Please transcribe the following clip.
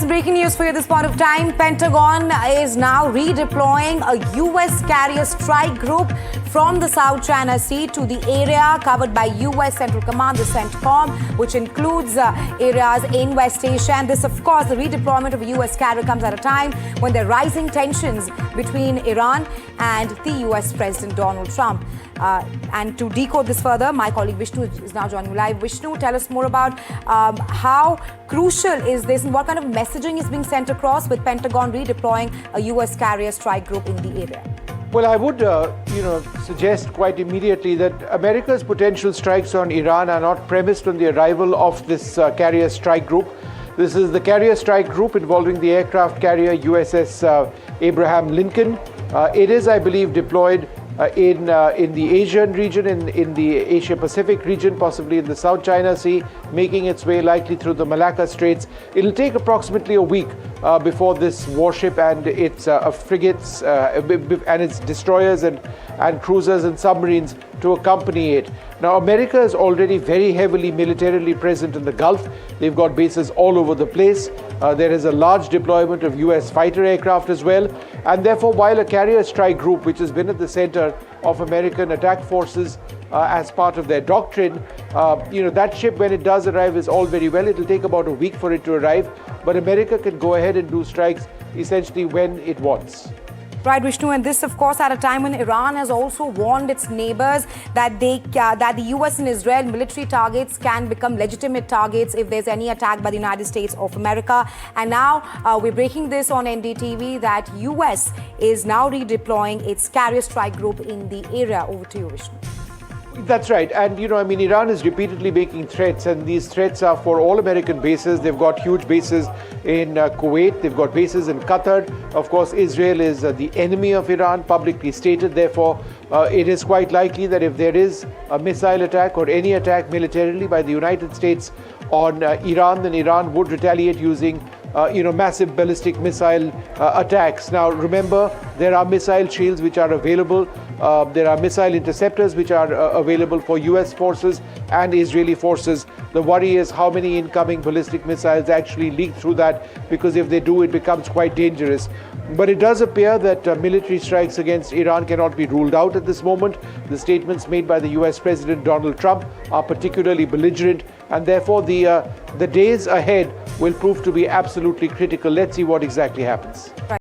Breaking news for you this point of time. Pentagon is now redeploying a U.S. carrier strike group from the South China Sea to the area covered by U.S. Central Command, the CENTCOM, which includes areas in West Asia. And this, of course, the redeployment of a U.S. carrier comes at a time when there are rising tensions between Iran and the U.S. President Donald Trump. And to decode this further, my colleague Vishnu is now joining me live. Vishnu, tell us more about how crucial is this and what kind of messaging is being sent across with Pentagon redeploying a U.S. carrier strike group in the area. Well, I would, suggest quite immediately that America's potential strikes on Iran are not premised on the arrival of this carrier strike group. This is the carrier strike group involving the aircraft carrier USS Abraham Lincoln. It is, I believe, deployed in the Asian region, in the Asia-Pacific region, possibly in the South China Sea, making its way likely through the Malacca Straits. It'll take approximately a week before this warship and its frigates and its destroyers and cruisers and submarines to accompany it. Now, America is already very heavily militarily present in the Gulf. They've got bases all over the place. There is a large deployment of US fighter aircraft as well. And therefore, while a carrier strike group, which has been at the center of American attack forces as part of their doctrine, that ship, when it does arrive, is all very well. It'll take about a week for it to arrive. But America can go ahead and do strikes essentially when it wants. Right, Vishnu, and this, of course, at a time when Iran has also warned its neighbors that that the U.S. and Israel military targets can become legitimate targets if there's any attack by the United States of America. And now we're breaking this on NDTV that U.S. is now redeploying its carrier strike group in the area. Over to you, Vishnu. That's right. And, Iran is repeatedly making threats, and these threats are for all American bases. They've got huge bases in Kuwait. They've got bases in Qatar. Of course, Israel is the enemy of Iran, publicly stated. Therefore, it is quite likely that if there is a missile attack or any attack militarily by the United States on Iran, then Iran would retaliate using massive ballistic missile attacks. Now, remember, there are missile shields which are available. There are missile interceptors which are available for US forces and Israeli forces. The worry is how many incoming ballistic missiles actually leak through that, because if they do, it becomes quite dangerous. But it does appear that military strikes against Iran cannot be ruled out at this moment. The statements made by the US President Donald Trump are particularly belligerent, and therefore the days ahead will prove to be absolutely critical. Let's see what exactly happens.